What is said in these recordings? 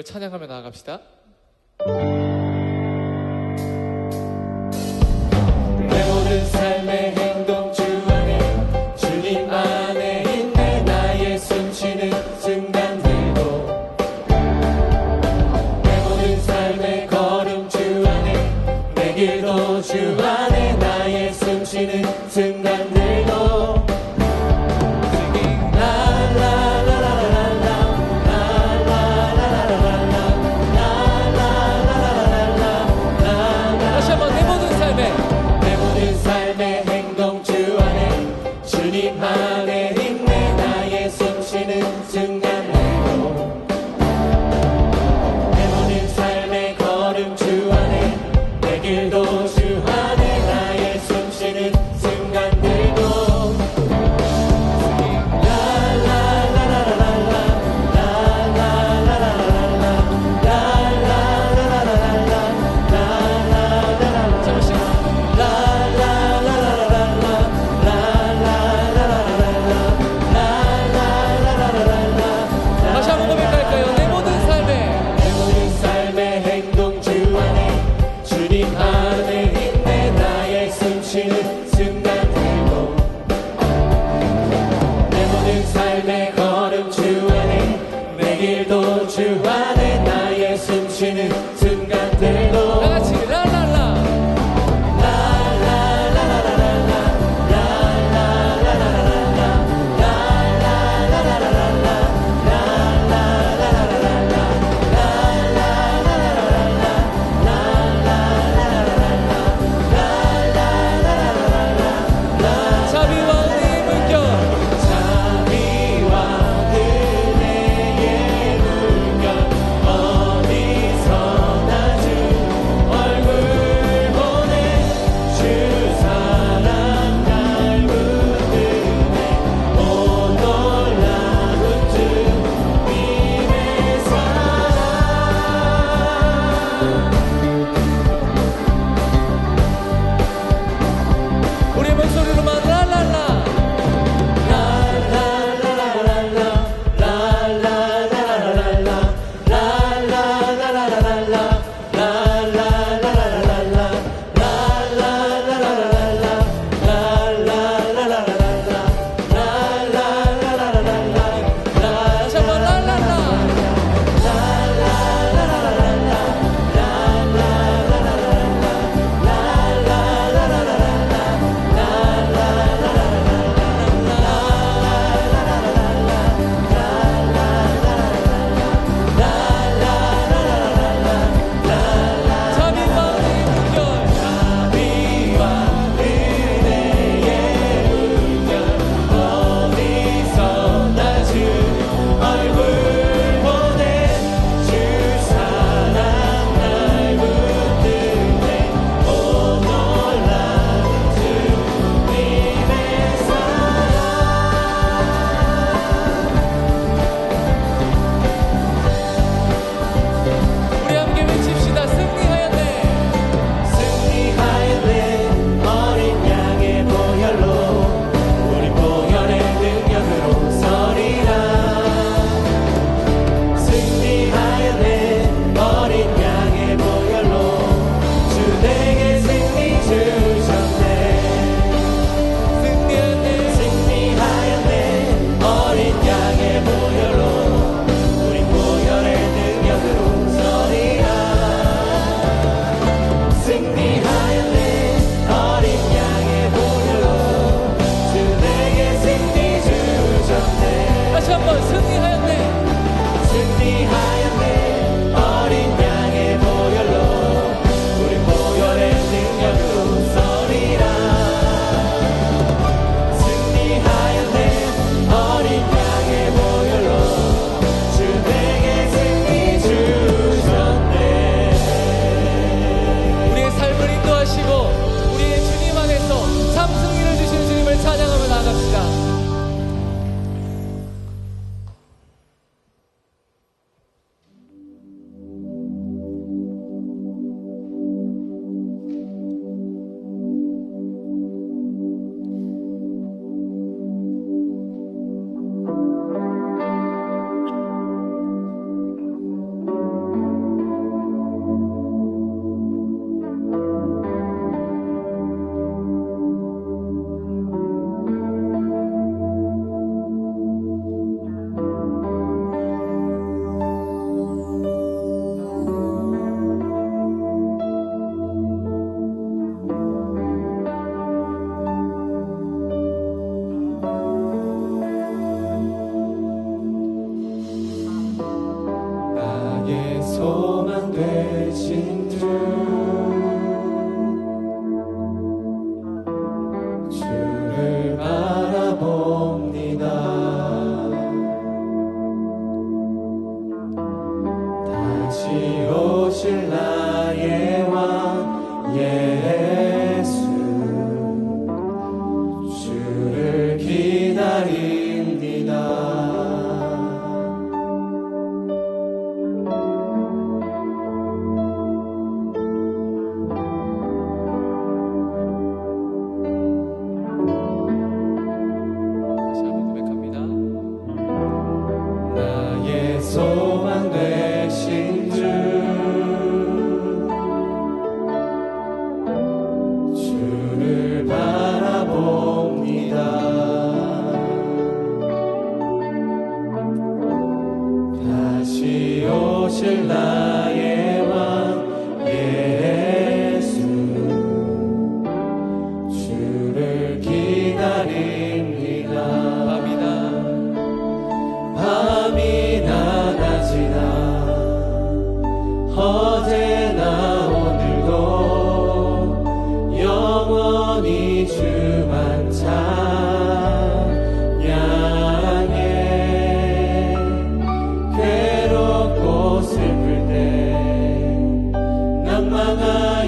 찬양하며 나아갑시다. 내 모든 삶의 행동 주 안에 주님 안에 있네. 나의 숨쉬는 순간들도 내 모든 삶의 걸음 주 안에 내 길도 주 안에 나의 숨쉬는 순간들도 다시 한번 내 모든 삶에 내 모든 삶의 행동 주 안에 주님 안에 있네. 나의 숨쉬는 순간들도 내 모든 삶의 걸음 주 안에 내 길도 주 안에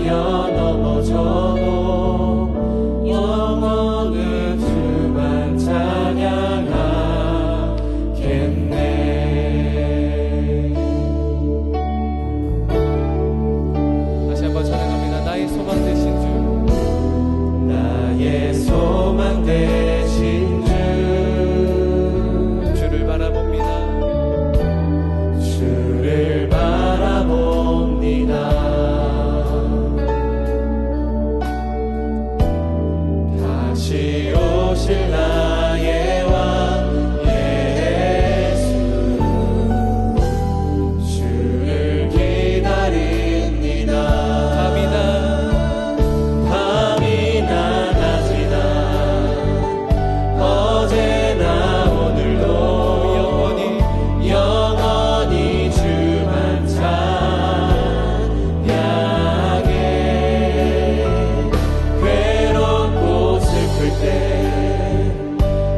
당하여 넘어져도 영원은 주만 찬양하겠네. 다시 한번 찬양합니다. 나의 소망 되신 주, 나의 소망 되신 주, 주를 바라봅니다. 주를 바라봅니다. 다시 오실 나의 왕 예수, 주를 기다립니다. 밤이나 낮이나 어제나 오늘도 영원히 주만 찬양해. 괴롭고 슬플 때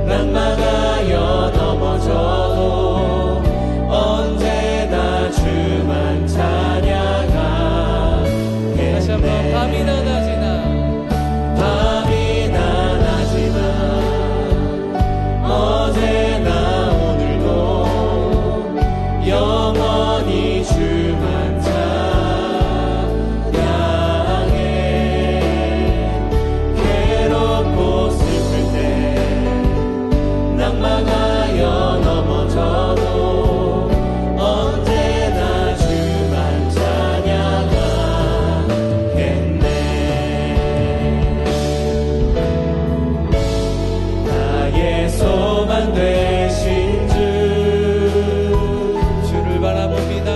낙망하여 넘어져도 언제나 주만 찬양하겠네. 다시 한번 밤이나 낮이나 밤이나 낮이나 어제나 오늘도 영원히 주만 찬양해. 괴롭고 슬플 때 낙망하여 넘어져도 언제나 주만 찬양하겠네. 나의 소망 되신 주, 주를 바라봅니다.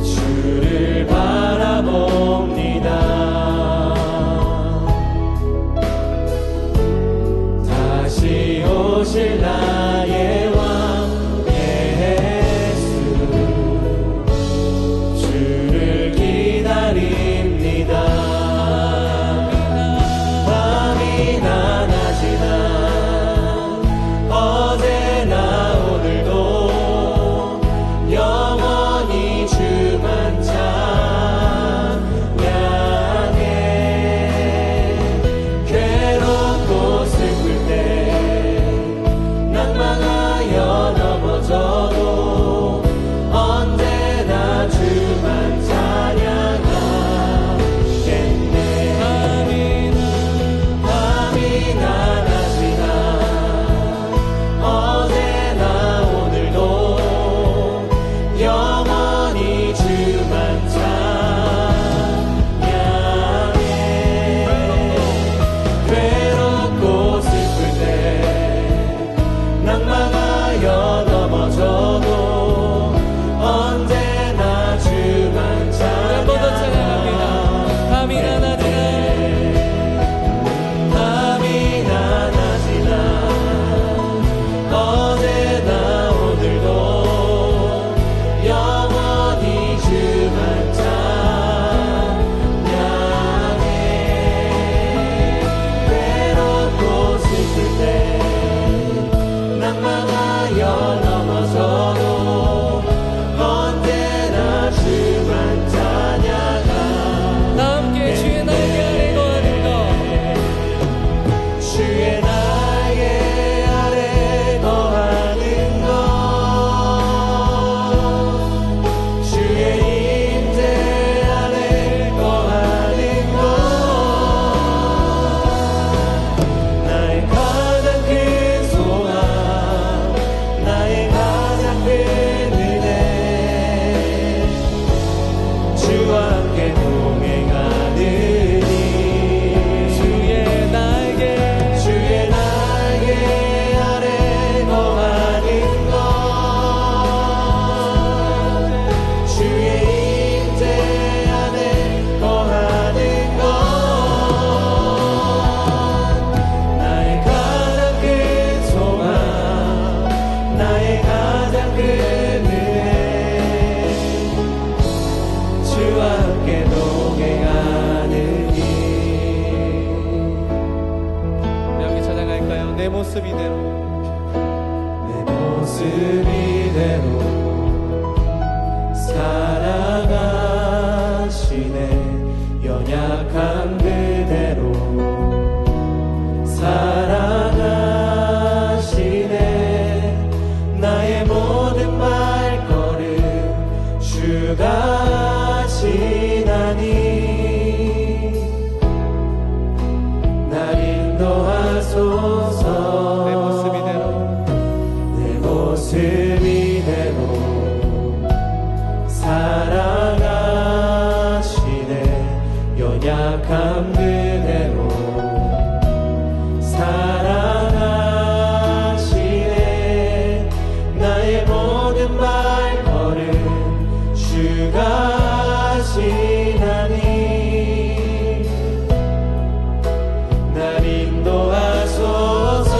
주를 바라봅니다. 다시 오실 나의 왕 예수, 주를 기다립니다. 밤이나 낮이나 어제나 오늘도 영원히 주만 찬양해. 괴롭고 슬플 때 낙망하여 넘어져도 언제나 주만 찬양하겠네. 밤이나 낮이나 어제나 오늘도 영원히 주만 찬양해. 괴롭고 슬플 때 낙망하여 넘어져도 언제나 주만 한 번 더 찬양합니다. 밤이나 낮이나 밤이나 낮이나 어제나 오늘도 영원히 주만 찬양해. 괴롭고 슬플 때 낙망하여 넘어져도 언제나 주만 찬양하. 다 함께 주의 날개 아래 거하는 것, 주의 날개 아래 거하는 것, 주의 임재 아래 거하는 것, 나의 가장 큰 소망, 나의 가장 큰 은혜, 주와 함께 동행하느니 주의 날개 아래 거하는 것, 주의 임재 안에 거하는 것, 나의 가장 큰 소망, 나의 가장 큰 은혜, 주와 함께 동행하느니. 우리 함께 찬양할까요? 내 모습 이대로, 내 모습 이대로 사랑하시네. 연약한 그대로 사랑하시네. 나의 모든 발걸음 주가 아시나니 날 인도하소서. 내 모습 이대로 사랑하시네. 연약한 그대로 사랑하시네. 나의 모든 발걸음 주가 아시나니 날 인도하소서.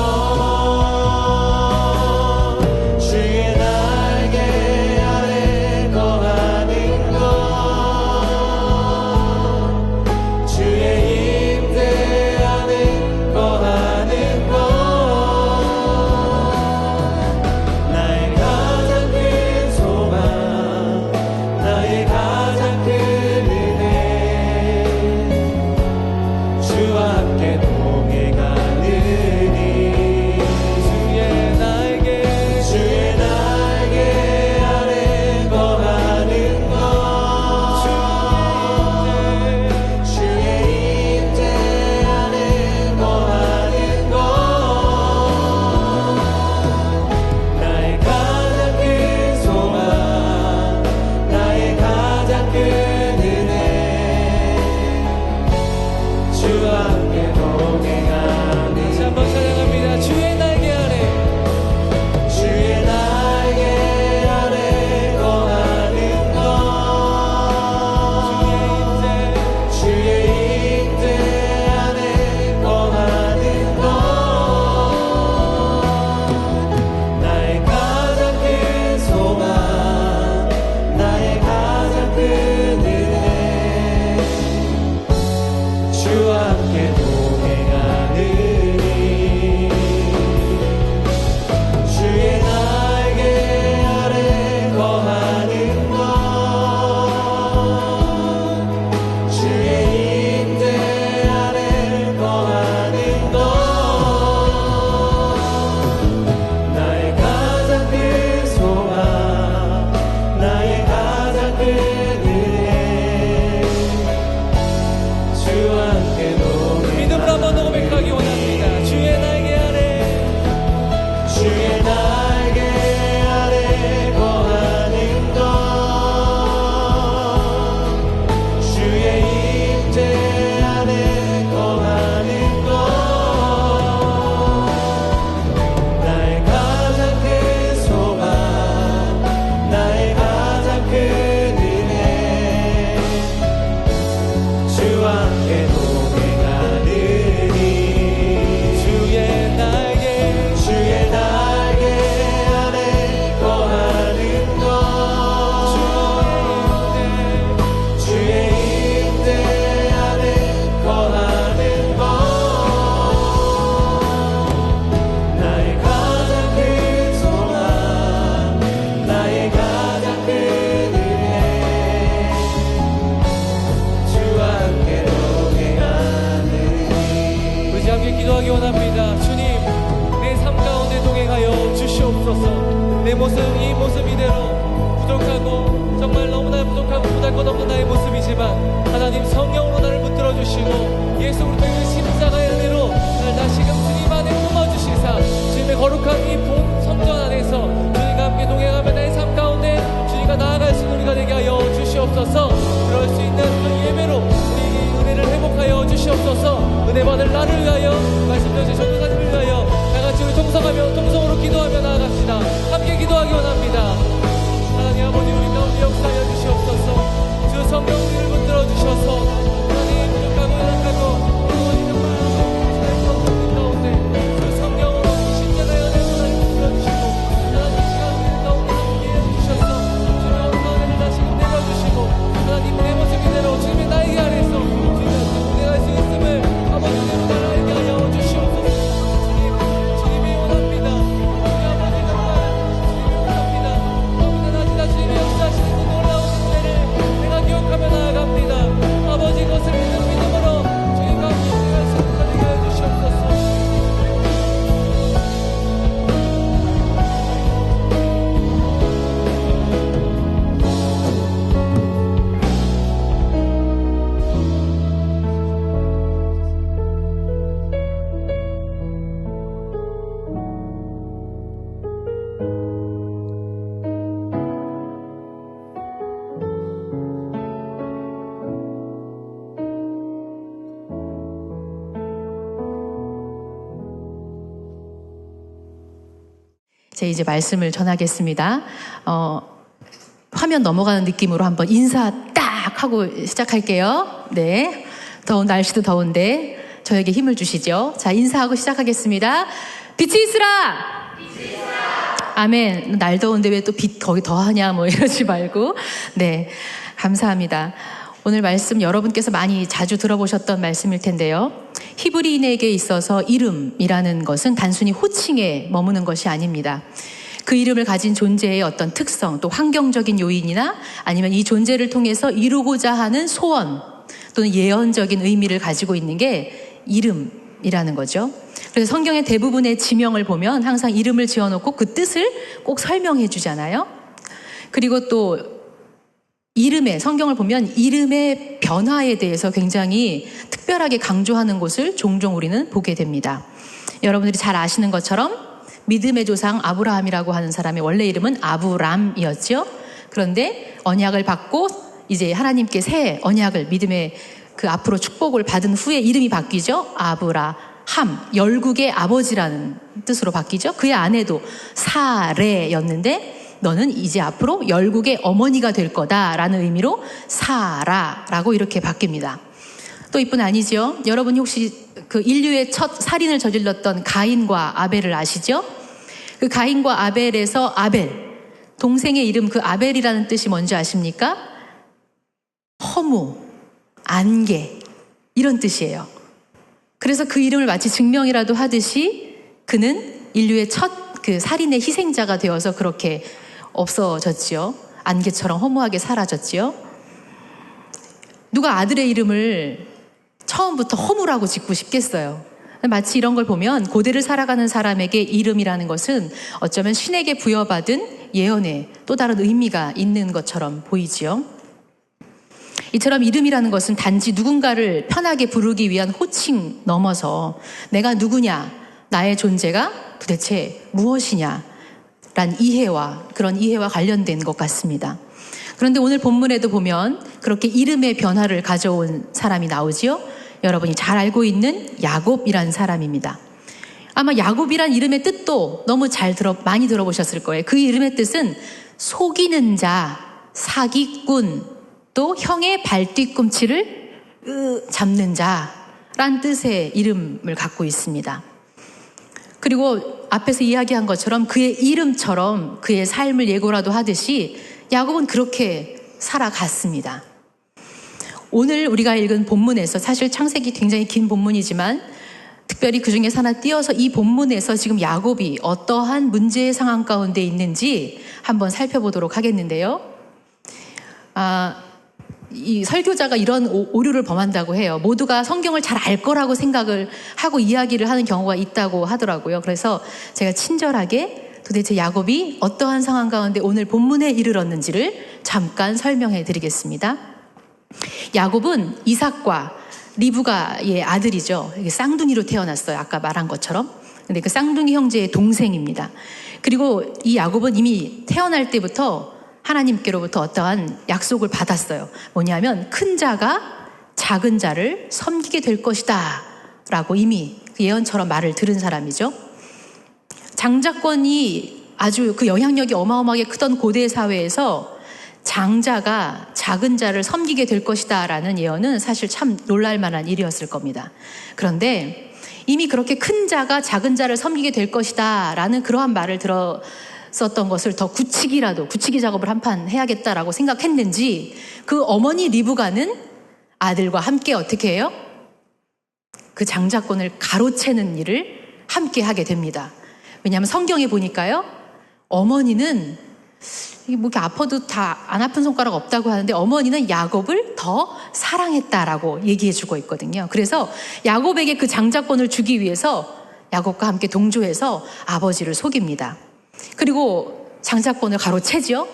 내 모습, 이 모습 이대로 부족하고 정말 너무나 부족하고 보잘것없는 나의 모습이지만 하나님 성령으로 나를 붙들어 주시고 예수 그리스도의 십자가의 은혜로 나를 다시금 주님 안에 품어주시사 주님의 거룩한 이 본 성전 안에서 주님과 함께 동행하며 나의 삶 가운데 주님과 나아갈 수 있는 우리가 되게 하여 주시옵소서. 그럴 수 있는 그 예배로 우리에게 은혜를 회복하여 주시옵소서. 은혜 받을 나를 위하여 말씀 전체 전도사님을 위하여 다같이 우리 통성으로 기도하며 나아갑시다. 함께 기도하기 원합니다. 하나님 아버지 우리 가운데 역사하여 주시옵소서. 주 성령 우리를 붙들어 주셔서 하나님 부족하고 연약하고 아버지 정말 우리 가운데 주 성령으로 십자가의 은혜로 나를 붙들어 주시고 하나님 시간 우리 가운데 함께 해주셔서 주님의 은혜를 다시금 내려주시고 하나님 내 모습 이대로 주님의 나에게 아래서 주님의 동행할 수 있음을 아버지 은혜로 나를 알게 하여 주시옵소서. 주님이 원합니다. 우리 아버지가 제 이제 말씀을 전하겠습니다. 화면 넘어가는 느낌으로 한번 인사 딱 하고 시작할게요. 네. 날씨도 더운데 저에게 힘을 주시죠. 자, 인사하고 시작하겠습니다. 빛이 있으라! 아멘. 날 더운데 왜 또 빛 거기 더하냐 뭐 이러지 말고. 네. 감사합니다. 오늘 말씀 여러분께서 많이 자주 들어보셨던 말씀일 텐데요. 히브리인에게 있어서 이름이라는 것은 단순히 호칭에 머무는 것이 아닙니다. 그 이름을 가진 존재의 어떤 특성, 또 환경적인 요인이나 아니면 이 존재를 통해서 이루고자 하는 소원 또는 예언적인 의미를 가지고 있는 게 이름이라는 거죠. 그래서 성경의 대부분의 지명을 보면 항상 이름을 지어놓고 그 뜻을 꼭 설명해 주잖아요. 그리고 또 성경을 보면 이름의 변화에 대해서 굉장히 특별하게 강조하는 곳을 종종 우리는 보게 됩니다. 여러분들이 잘 아시는 것처럼 믿음의 조상 아브라함이라고 하는 사람의 원래 이름은 아브람이었죠. 그런데 언약을 받고 이제 하나님께 새 언약을 믿음의 그 앞으로 축복을 받은 후에 이름이 바뀌죠. 아브라함, 열국의 아버지라는 뜻으로 바뀌죠. 그의 아내도 사레였는데 너는 이제 앞으로 열국의 어머니가 될 거다라는 의미로 사라라고 이렇게 바뀝니다. 또 이뿐 아니죠. 여러분이 혹시 그 인류의 첫 살인을 저질렀던 가인과 아벨을 아시죠? 그 가인과 아벨에서 아벨, 동생의 이름 그 아벨이라는 뜻이 뭔지 아십니까? 허무, 안개 이런 뜻이에요. 그래서 그 이름을 마치 증명이라도 하듯이 그는 인류의 첫 그 살인의 희생자가 되어서 그렇게 없어졌지요. 안개처럼 허무하게 사라졌지요. 누가 아들의 이름을 처음부터 허무라고 짓고 싶겠어요. 마치 이런 걸 보면 고대를 살아가는 사람에게 이름이라는 것은 어쩌면 신에게 부여받은 예언의 또 다른 의미가 있는 것처럼 보이지요. 이처럼 이름이라는 것은 단지 누군가를 편하게 부르기 위한 호칭 넘어서 내가 누구냐, 나의 존재가 도대체 무엇이냐 란 그런 이해와 관련된 것 같습니다. 그런데 오늘 본문에도 보면 그렇게 이름의 변화를 가져온 사람이 나오지요. 여러분이 잘 알고 있는 야곱이란 사람입니다. 아마 야곱이란 이름의 뜻도 너무 많이 들어보셨을 거예요. 그 이름의 뜻은 속이는 자, 사기꾼, 또 형의 발뒤꿈치를 잡는 자란 뜻의 이름을 갖고 있습니다. 그리고 앞에서 이야기한 것처럼 그의 이름처럼 그의 삶을 예고라도 하듯이 야곱은 그렇게 살아갔습니다. 오늘 우리가 읽은 본문에서 사실 창세기 굉장히 긴 본문이지만 특별히 그 중에서 하나 띄어서 이 본문에서 지금 야곱이 어떠한 문제의 상황 가운데 있는지 한번 살펴보도록 하겠는데요. 이 설교자가 이런 오류를 범한다고 해요. 모두가 성경을 잘 알 거라고 생각을 하고 이야기를 하는 경우가 있다고 하더라고요. 그래서 제가 친절하게 도대체 야곱이 어떠한 상황 가운데 오늘 본문에 이르렀는지를 잠깐 설명해 드리겠습니다. 야곱은 이삭과 리브가의 아들이죠. 쌍둥이로 태어났어요. 아까 말한 것처럼. 근데 그 쌍둥이 형제의 동생입니다. 그리고 이 야곱은 이미 태어날 때부터 하나님께로부터 어떠한 약속을 받았어요. 뭐냐면 큰 자가 작은 자를 섬기게 될 것이다 라고 이미 그 예언처럼 말을 들은 사람이죠. 장자권이 아주 그 영향력이 어마어마하게 크던 고대 사회에서 장자가 작은 자를 섬기게 될 것이다 라는 예언은 사실 참 놀랄 만한 일이었을 겁니다. 그런데 이미 그렇게 큰 자가 작은 자를 섬기게 될 것이다 라는 그러한 말을 썼던 것을 더 굳히기 작업을 한판 해야겠다라고 생각했는지 그 어머니 리브가는 아들과 함께 어떻게 해요? 그 장자권을 가로채는 일을 함께 하게 됩니다. 왜냐하면 성경에 보니까요, 어머니는 뭐 이렇게 아파도 다 안 아픈 손가락 없다고 하는데 어머니는 야곱을 더 사랑했다라고 얘기해주고 있거든요. 그래서 야곱에게 그 장자권을 주기 위해서 야곱과 함께 동조해서 아버지를 속입니다. 그리고 장자권을 가로채죠.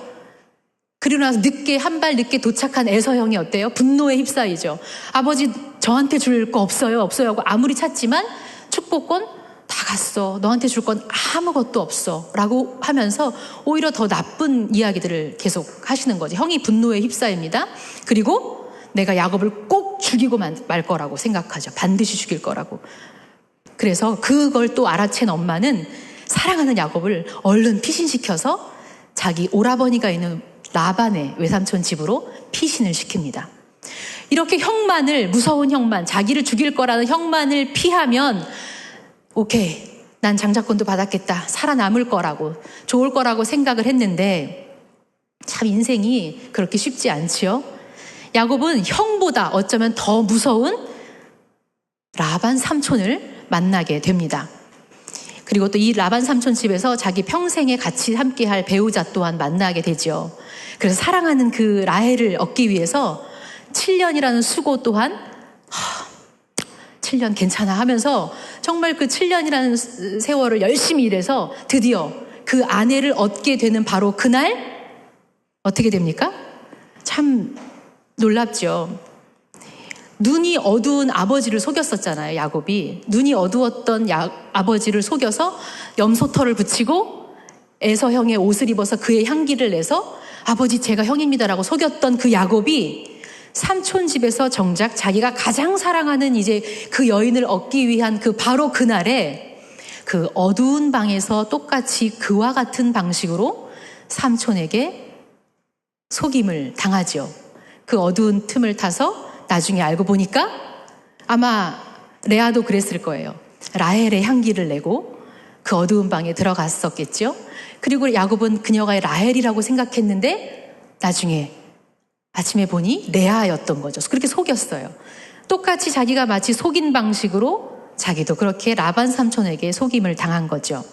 그리고 나서 한 발 늦게 도착한 에서 형이 어때요? 분노에 휩싸이죠. 아버지 저한테 줄 거 없어요 하고 아무리 찾지만 축복권 다 갔어. 너한테 줄 건 아무것도 없어 라고 하면서 오히려 더 나쁜 이야기들을 계속 하시는 거죠. 형이 분노에 휩싸입니다. 그리고 내가 야곱을 꼭 죽이고 말 거라고 생각하죠. 반드시 죽일 거라고. 그래서 그걸 또 알아챈 엄마는 사랑하는 야곱을 얼른 피신시켜서 자기 오라버니가 있는 라반의 외삼촌 집으로 피신을 시킵니다. 이렇게 형만을, 무서운 형만, 자기를 죽일 거라는 형만을 피하면 오케이, 난 장자권도 받았겠다, 살아남을 거라고, 좋을 거라고 생각을 했는데 참 인생이 그렇게 쉽지 않지요. 야곱은 형보다 어쩌면 더 무서운 라반 삼촌을 만나게 됩니다. 그리고 또 이 라반 삼촌 집에서 자기 평생에 같이 함께할 배우자 또한 만나게 되죠. 그래서 사랑하는 그 라헬을 얻기 위해서 7년이라는 수고 또한 7년 괜찮아 하면서 정말 그 7년이라는 세월을 열심히 일해서 드디어 그 아내를 얻게 되는 바로 그날 어떻게 됩니까? 참 놀랍죠. 눈이 어두운 아버지를 속였었잖아요, 야곱이. 눈이 어두웠던 아버지를 속여서 염소털을 붙이고 에서 형의 옷을 입어서 그의 향기를 내서 아버지 제가 형입니다라고 속였던 그 야곱이 삼촌 집에서 정작 자기가 가장 사랑하는 이제 그 여인을 얻기 위한 그 바로 그날에 그 어두운 방에서 똑같이 그와 같은 방식으로 삼촌에게 속임을 당하죠. 그 어두운 틈을 타서 나중에 알고 보니까 아마 레아도 그랬을 거예요. 라헬의 향기를 내고 그 어두운 방에 들어갔었겠죠. 그리고 야곱은 그녀가 라헬이라고 생각했는데 나중에 아침에 보니 레아였던 거죠. 그렇게 속였어요. 똑같이 자기가 마치 속인 방식으로 자기도 그렇게 라반 삼촌에게 속임을 당한 거죠.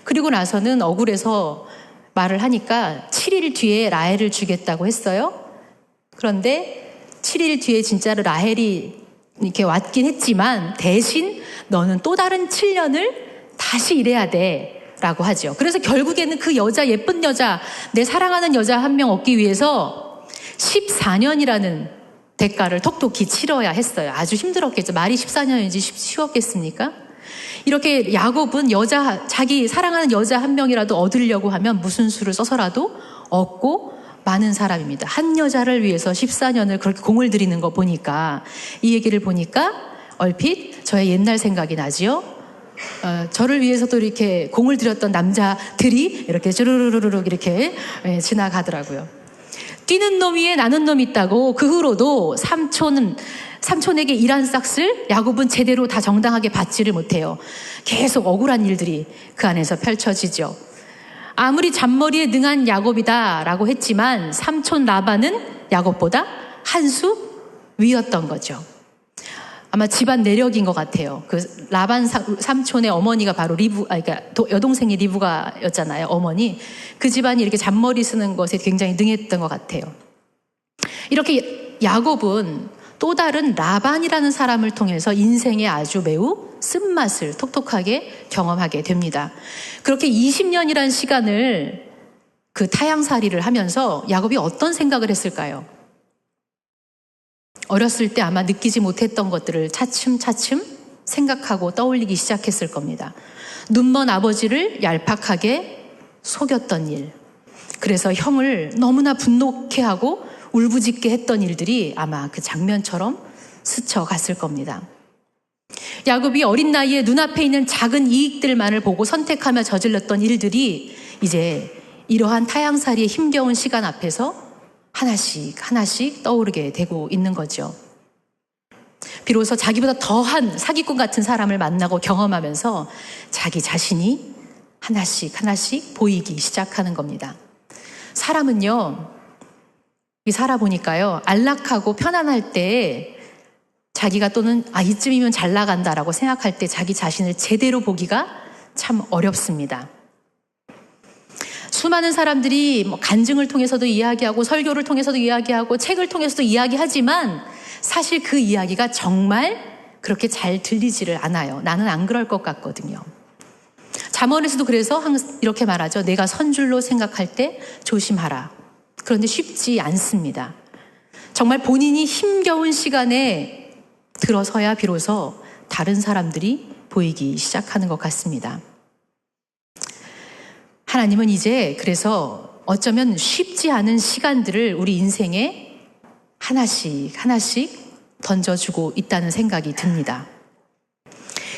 그리고 나서는 억울해서 말을 하니까 7일 뒤에 라헬을 주겠다고 했어요. 그런데 7일 뒤에 진짜로 라헬이 이렇게 왔긴 했지만 대신 너는 또 다른 7년을 다시 일해야 돼 라고 하죠. 그래서 결국에는 그 여자, 예쁜 여자, 내 사랑하는 여자 한 명 얻기 위해서 14년이라는 대가를 톡톡히 치러야 했어요. 아주 힘들었겠죠. 말이 14년인지 쉬웠겠습니까? 이렇게 야곱은 자기 사랑하는 여자 한 명이라도 얻으려고 하면 무슨 수를 써서라도 얻고 많은 사람입니다. 한 여자를 위해서 14년을 그렇게 공을 들이는 거 보니까, 이 얘기를 보니까 얼핏 저의 옛날 생각이 나지요. 저를 위해서도 이렇게 공을 들였던 남자들이 이렇게 쭈르르르륵 이렇게 지나가더라고요. 뛰는 놈 위에 나는 놈이 있다고 그 후로도 삼촌에게 일한 싹을 야곱은 제대로 다 정당하게 받지를 못해요. 계속 억울한 일들이 그 안에서 펼쳐지죠. 아무리 잔머리에 능한 야곱이다라고 했지만 삼촌 라반은 야곱보다 한 수 위였던 거죠. 아마 집안 내력인 것 같아요. 그 라반 삼촌의 어머니가 바로 그러니까 여동생이 리브가였잖아요. 어머니. 그 집안이 이렇게 잔머리 쓰는 것에 굉장히 능했던 것 같아요. 이렇게 야곱은 또 다른 라반이라는 사람을 통해서 인생의 아주 매우 쓴맛을 톡톡하게 경험하게 됩니다. 그렇게 20년이라는 시간을 그 타향살이를 하면서 야곱이 어떤 생각을 했을까요? 어렸을 때 아마 느끼지 못했던 것들을 차츰차츰 생각하고 떠올리기 시작했을 겁니다. 눈먼 아버지를 얄팍하게 속였던 일, 그래서 형을 너무나 분노케 하고 울부짖게 했던 일들이 아마 그 장면처럼 스쳐갔을 겁니다. 야곱이 어린 나이에 눈앞에 있는 작은 이익들만을 보고 선택하며 저질렀던 일들이 이제 이러한 타향살이의 힘겨운 시간 앞에서 하나씩 떠오르게 되고 있는 거죠. 비로소 자기보다 더한 사기꾼 같은 사람을 만나고 경험하면서 자기 자신이 하나씩 보이기 시작하는 겁니다. 사람은요, 살아보니까요, 안락하고 편안할 때 자기가 또는 이쯤이면 잘 나간다라고 생각할 때 자기 자신을 제대로 보기가 참 어렵습니다. 수많은 사람들이 간증을 통해서도 이야기하고 설교를 통해서도 이야기하고 책을 통해서도 이야기하지만 사실 그 이야기가 정말 그렇게 잘 들리지를 않아요. 나는 안 그럴 것 같거든요. 잠언에서도 그래서 이렇게 말하죠. 내가 선줄로 생각할 때 조심하라. 그런데 쉽지 않습니다. 정말 본인이 힘겨운 시간에 들어서야 비로소 다른 사람들이 보이기 시작하는 것 같습니다. 하나님은 이제 그래서 어쩌면 쉽지 않은 시간들을 우리 인생에 하나씩 던져주고 있다는 생각이 듭니다.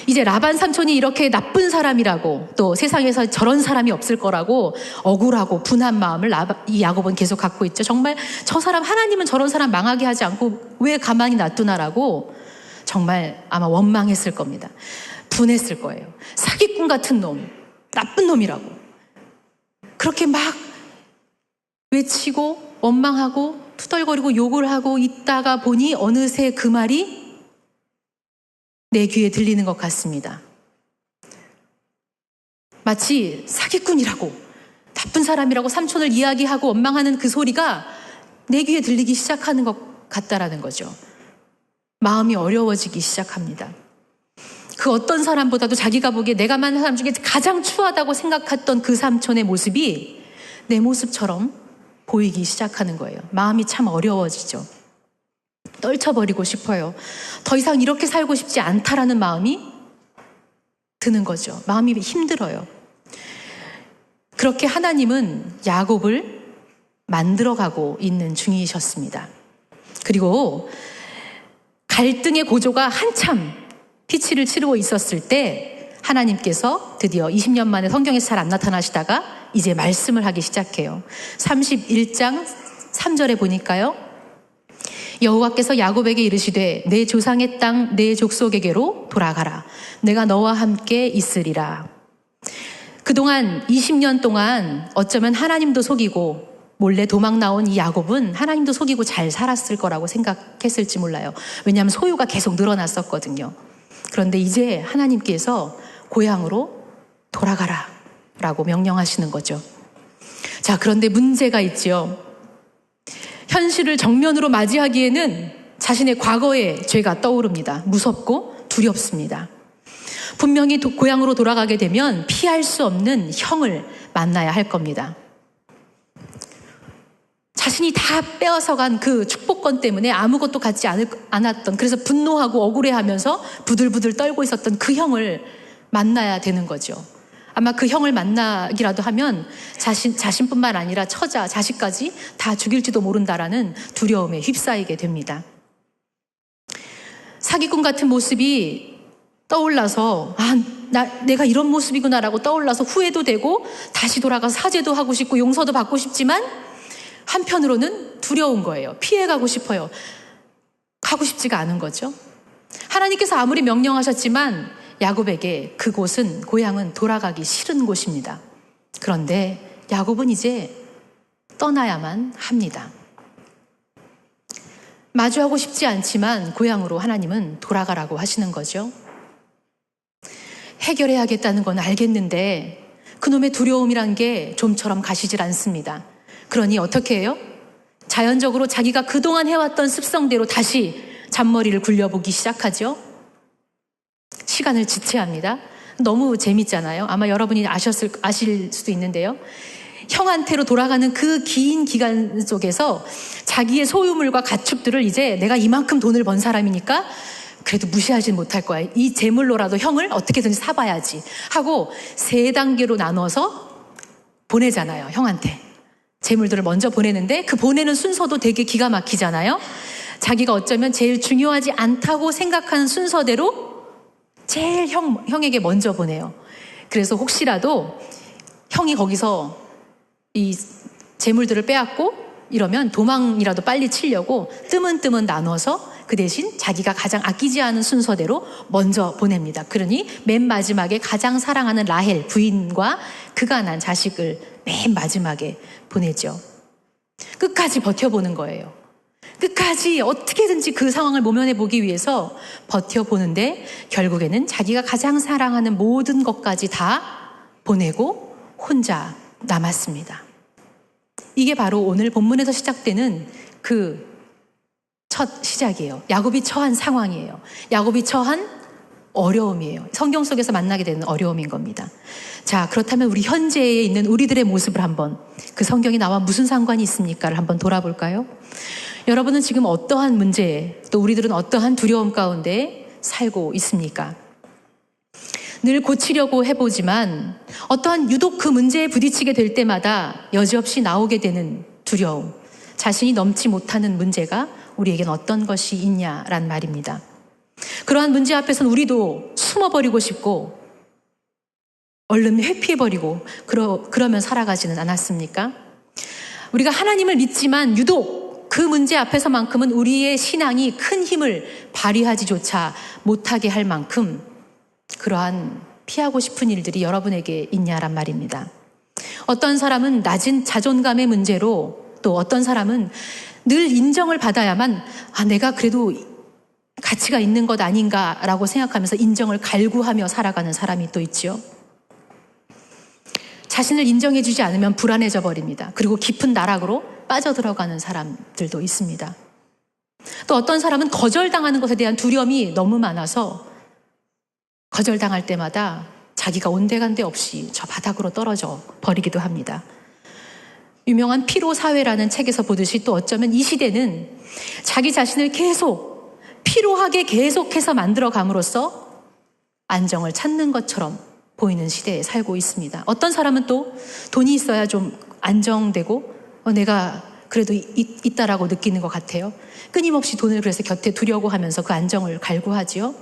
이제 이제 라반 삼촌이 이렇게 나쁜 사람이라고, 또 세상에서 저런 사람이 없을 거라고 억울하고 분한 마음을 이 야곱은 계속 갖고 있죠. 정말 저 사람, 하나님은 저런 사람 망하게 하지 않고 왜 가만히 놔두나라고 정말 아마 원망했을 겁니다. 분했을 거예요. 사기꾼 같은 놈, 나쁜 놈이라고 그렇게 막 외치고 원망하고 투덜거리고 욕을 하고 있다가 보니 어느새 그 말이 내 귀에 들리는 것 같습니다. 마치 사기꾼이라고, 나쁜 사람이라고 삼촌을 이야기하고 원망하는 그 소리가 내 귀에 들리기 시작하는 것 같다라는 거죠. 마음이 어려워지기 시작합니다. 그 어떤 사람보다도 자기가 보기에 내가 만난 사람 중에 가장 추하다고 생각했던 그 삼촌의 모습이 내 모습처럼 보이기 시작하는 거예요. 마음이 참 어려워지죠. 떨쳐버리고 싶어요. 더 이상 이렇게 살고 싶지 않다라는 마음이 드는 거죠. 마음이 힘들어요. 그렇게 하나님은 야곱을 만들어가고 있는 중이셨습니다. 그리고 갈등의 고조가 한참 피치를 치르고 있었을 때 하나님께서 드디어 20년 만에 성경에서 잘 안 나타나시다가 이제 말씀을 하기 시작해요. 31장 3절에 보니까요. 여호와께서 야곱에게 이르시되 내 조상의 땅 내 족속에게로 돌아가라. 내가 너와 함께 있으리라. 그동안 20년 동안 어쩌면 하나님도 속이고 몰래 도망 나온 이 야곱은 하나님도 속이고 잘 살았을 거라고 생각했을지 몰라요. 왜냐하면 소유가 계속 늘어났었거든요. 그런데 이제 하나님께서 고향으로 돌아가라 라고 명령하시는 거죠. 자, 그런데 문제가 있죠. 현실을 정면으로 맞이하기에는 자신의 과거의 죄가 떠오릅니다. 무섭고 두렵습니다. 분명히 고향으로 돌아가게 되면 피할 수 없는 형을 만나야 할 겁니다. 자신이 다 빼앗아간 그 축복권 때문에 아무것도 갖지 않았던, 그래서 분노하고 억울해하면서 부들부들 떨고 있었던 그 형을 만나야 되는 거죠. 아마 그 형을 만나기라도 하면 자신뿐만 아니라 처자, 자식까지 다 죽일지도 모른다라는 두려움에 휩싸이게 됩니다. 사기꾼 같은 모습이 떠올라서 내가 이런 모습이구나라고 떠올라서 후회도 되고 다시 돌아가서 사죄도 하고 싶고 용서도 받고 싶지만 한편으로는 두려운 거예요. 피해가고 싶어요. 가고 싶지가 않은 거죠. 하나님께서 아무리 명령하셨지만 야곱에게 그곳은, 고향은 돌아가기 싫은 곳입니다. 그런데 야곱은 이제 떠나야만 합니다. 마주하고 싶지 않지만 고향으로 하나님은 돌아가라고 하시는 거죠. 해결해야겠다는 건 알겠는데 그놈의 두려움이란 게 좀처럼 가시질 않습니다. 그러니 어떻게 해요? 자연적으로 자기가 그동안 해왔던 습성대로 다시 잔머리를 굴려보기 시작하죠. 시간을 지체합니다. 너무 재밌잖아요. 아마 여러분이 아실 수도 있는데요. 형한테로 돌아가는 그 긴 기간 속에서 자기의 소유물과 가축들을 이제 내가 이만큼 돈을 번 사람이니까 그래도 무시하진 못할 거야. 이 재물로라도 형을 어떻게든지 사봐야지 하고 3단계로 나눠서 보내잖아요. 형한테. 재물들을 먼저 보내는데 그 보내는 순서도 되게 기가 막히잖아요. 자기가 어쩌면 제일 중요하지 않다고 생각하는 순서대로 제일 형에게 먼저 보내요. 그래서 혹시라도 형이 거기서 이 재물들을 빼앗고 이러면 도망이라도 빨리 치려고 뜨문뜨문 나눠서 그 대신 자기가 가장 아끼지 않은 순서대로 먼저 보냅니다. 그러니 맨 마지막에 가장 사랑하는 라헬 부인과 그가 난 자식을 맨 마지막에 보내죠. 끝까지 버텨보는 거예요. 끝까지 어떻게든지 그 상황을 모면해 보기 위해서 버텨보는데 결국에는 자기가 가장 사랑하는 모든 것까지 다 보내고 혼자 남았습니다. 이게 바로 오늘 본문에서 시작되는 그 첫 시작이에요. 야곱이 처한 상황이에요. 야곱이 처한 어려움이에요. 성경 속에서 만나게 되는 어려움인 겁니다. 자, 그렇다면 우리 현재에 있는 우리들의 모습을 한번, 그 성경이 나와 무슨 상관이 있습니까를 한번 돌아볼까요? 여러분은 지금 어떠한 문제, 또 우리들은 어떠한 두려움 가운데 살고 있습니까? 늘 고치려고 해보지만 어떠한 유독 그 문제에 부딪히게 될 때마다 여지없이 나오게 되는 두려움, 자신이 넘지 못하는 문제가 우리에겐 어떤 것이 있냐란 말입니다. 그러한 문제 앞에서는 우리도 숨어버리고 싶고 얼른 회피해버리고 그러면 살아가지는 않았습니까? 우리가 하나님을 믿지만 유독 그 문제 앞에서만큼은 우리의 신앙이 큰 힘을 발휘하지조차 못하게 할 만큼 그러한 피하고 싶은 일들이 여러분에게 있냐란 말입니다. 어떤 사람은 낮은 자존감의 문제로, 또 어떤 사람은 늘 인정을 받아야만 내가 그래도 가치가 있는 것 아닌가라고 생각하면서 인정을 갈구하며 살아가는 사람이 또 있죠. 자신을 인정해주지 않으면 불안해져 버립니다. 그리고 깊은 나락으로 빠져들어가는 사람들도 있습니다. 또 어떤 사람은 거절당하는 것에 대한 두려움이 너무 많아서 거절당할 때마다 자기가 온데간데 없이 저 바닥으로 떨어져 버리기도 합니다. 유명한 피로사회라는 책에서 보듯이 또 어쩌면 이 시대는 자기 자신을 계속 피로하게 계속해서 만들어감으로써 안정을 찾는 것처럼 보이는 시대에 살고 있습니다. 어떤 사람은 또 돈이 있어야 좀 안정되고 내가 그래도 있다라고 느끼는 것 같아요. 끊임없이 돈을 그래서 곁에 두려고 하면서 그 안정을 갈구하지요.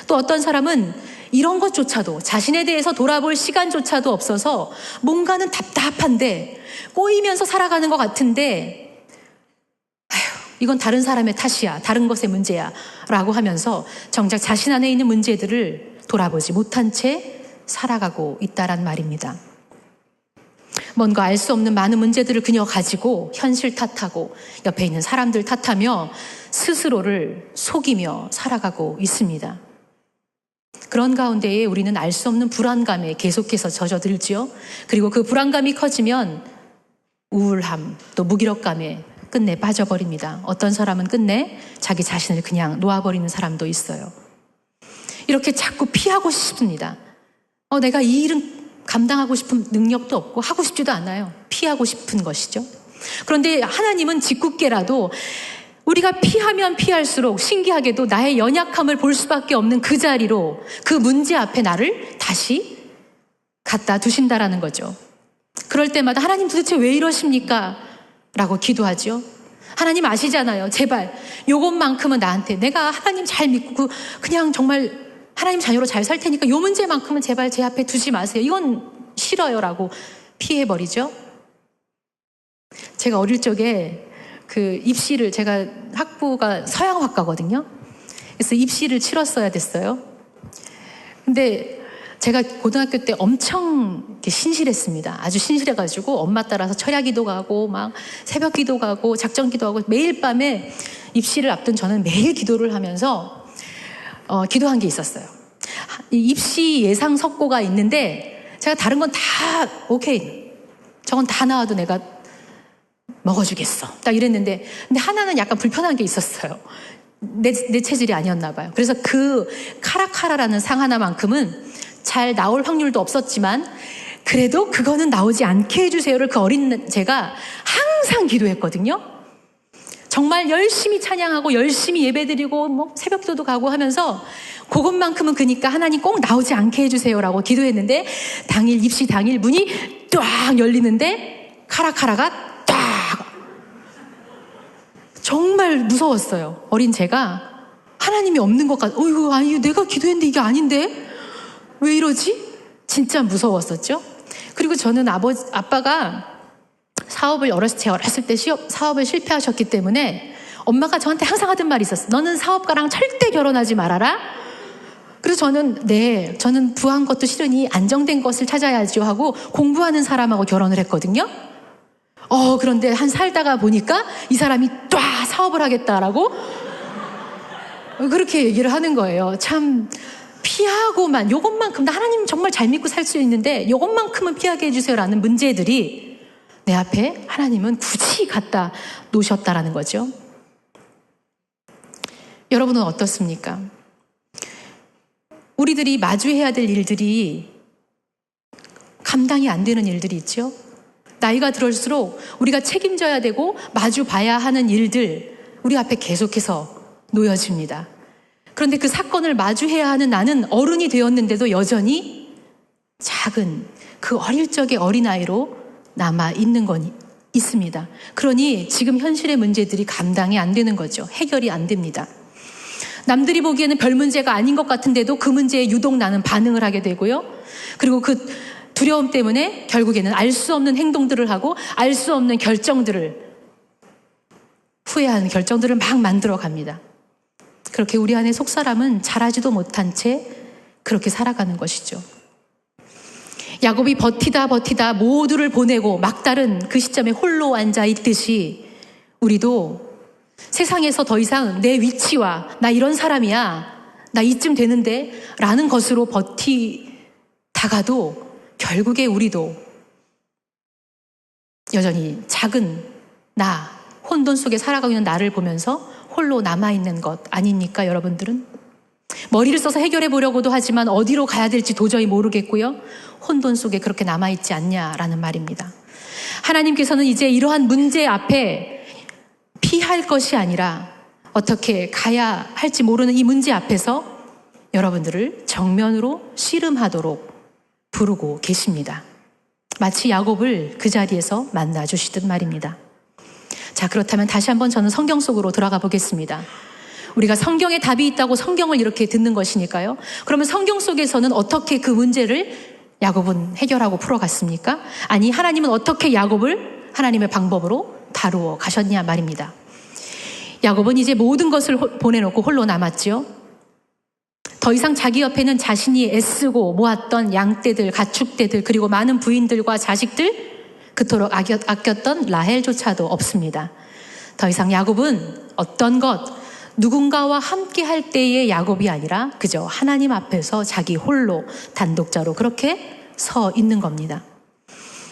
또 어떤 사람은 이런 것조차도, 자신에 대해서 돌아볼 시간조차도 없어서 뭔가는 답답한데 꼬이면서 살아가는 것 같은데 이건 다른 사람의 탓이야, 다른 것의 문제야 라고 하면서 정작 자신 안에 있는 문제들을 돌아보지 못한 채 살아가고 있다란 말입니다. 뭔가 알 수 없는 많은 문제들을 그녀 가지고 현실 탓하고 옆에 있는 사람들 탓하며 스스로를 속이며 살아가고 있습니다. 그런 가운데에 우리는 알 수 없는 불안감에 계속해서 젖어들지요. 그리고 그 불안감이 커지면 우울함, 또 무기력감에 끝내 빠져버립니다. 어떤 사람은 끝내 자기 자신을 그냥 놓아버리는 사람도 있어요. 이렇게 자꾸 피하고 싶습니다. 내가 이 일은 감당하고 싶은 능력도 없고 하고 싶지도 않아요. 피하고 싶은 것이죠. 그런데 하나님은 짓궂게라도 우리가 피하면 피할수록 신기하게도 나의 연약함을 볼 수밖에 없는 그 자리로, 그 문제 앞에 나를 다시 갖다 두신다라는 거죠. 그럴 때마다 하나님 도대체 왜 이러십니까? 라고 기도하죠. 하나님 아시잖아요. 제발 요것만큼은 나한테, 내가 하나님 잘 믿고 그냥 정말 하나님 자녀로 잘 살 테니까 요 문제만큼은 제발 제 앞에 두지 마세요. 이건 싫어요 라고 피해버리죠. 제가 어릴 적에 그 입시를, 제가 학부가 서양학과거든요. 그래서 입시를 치렀어야 됐어요. 근데 제가 고등학교 때 엄청 신실했습니다. 아주 신실해가지고 엄마 따라서 철야기도 가고 막 새벽기도 가고 작전기도 하고 매일 밤에 입시를 앞둔 저는 매일 기도를 하면서 기도한 게 있었어요. 입시 예상 석고가 있는데 제가 다른 건 다 오케이, 저건 다 나와도 내가 먹어주겠어 딱 이랬는데, 근데 하나는 약간 불편한 게 있었어요. 내 체질이 아니었나 봐요. 그래서 그 카라카라라는 상 하나만큼은 잘 나올 확률도 없었지만 그래도 그거는 나오지 않게 해주세요를 그 어린 제가 항상 기도했거든요. 정말 열심히 찬양하고 열심히 예배드리고 뭐 새벽기도도 가고 하면서 그것만큼은 그러니까 하나님 꼭 나오지 않게 해주세요라고 기도했는데, 당일 입시 당일 문이 딱 열리는데 카라카라가 딱, 정말 무서웠어요. 어린 제가 하나님이 없는 것 같아. 아니 내가 기도했는데 이게 아닌데 왜 이러지? 진짜 무서웠었죠. 그리고 저는 아빠가 사업을 어렸을 때 사업을 실패하셨기 때문에 엄마가 저한테 항상 하던 말이 있었어요. 너는 사업가랑 절대 결혼하지 말아라. 그래서 저는 부한 것도 싫으니 안정된 것을 찾아야죠 하고 공부하는 사람하고 결혼을 했거든요. 그런데 한 살다가 보니까 이 사람이 또 사업을 하겠다라고 그렇게 얘기를 하는 거예요. 참 피하고만, 요것만큼, 나 하나님 정말 잘 믿고 살 수 있는데 요것만큼은 피하게 해주세요라는 문제들이 내 앞에 하나님은 굳이 갖다 놓으셨다라는 거죠. 여러분은 어떻습니까? 우리들이 마주해야 될 일들이 감당이 안 되는 일들이 있죠. 나이가 들을수록 우리가 책임져야 되고 마주 봐야 하는 일들 우리 앞에 계속해서 놓여집니다. 그런데 그 사건을 마주해야 하는 나는 어른이 되었는데도 여전히 작은 그 어릴 적의 어린아이로 남아있는 건 있습니다. 그러니 지금 현실의 문제들이 감당이 안 되는 거죠. 해결이 안 됩니다. 남들이 보기에는 별 문제가 아닌 것 같은데도 그 문제에 유독 나는 반응을 하게 되고요. 그리고 그 두려움 때문에 결국에는 알 수 없는 행동들을 하고 알 수 없는 결정들을, 후회하는 결정들을 막 만들어 갑니다. 그렇게 우리 안에 속사람은 자라지도 못한 채 그렇게 살아가는 것이죠. 야곱이 버티다 모두를 보내고 막다른 그 시점에 홀로 앉아 있듯이 우리도 세상에서 더 이상 내 위치와 나 이런 사람이야, 나 이쯤 되는데 라는 것으로 버티다가도 결국에 우리도 여전히 작은 나, 혼돈 속에 살아가고 있는 나를 보면서 홀로 남아있는 것 아닙니까, 여러분들은? 머리를 써서 해결해 보려고도 하지만 어디로 가야 될지 도저히 모르겠고요. 혼돈 속에 그렇게 남아있지 않냐라는 말입니다. 하나님께서는 이제 이러한 문제 앞에 피할 것이 아니라 어떻게 가야 할지 모르는 이 문제 앞에서 여러분들을 정면으로 씨름하도록 부르고 계십니다. 마치 야곱을 그 자리에서 만나주시듯 말입니다. 자, 그렇다면 다시 한번 저는 성경 속으로 들어가 보겠습니다. 우리가 성경에 답이 있다고 성경을 이렇게 듣는 것이니까요. 그러면 성경 속에서는 어떻게 그 문제를 야곱은 해결하고 풀어갔습니까? 아니, 하나님은 어떻게 야곱을 하나님의 방법으로 다루어 가셨냐 말입니다. 야곱은 이제 모든 것을 보내놓고 홀로 남았죠. 더 이상 자기 옆에는 자신이 애쓰고 모았던 양떼들, 가축떼들, 그리고 많은 부인들과 자식들, 그토록 아꼈던 라헬조차도 없습니다. 더 이상 야곱은 어떤 것, 누군가와 함께 할 때의 야곱이 아니라 그저 하나님 앞에서 자기 홀로 단독자로 그렇게 서 있는 겁니다.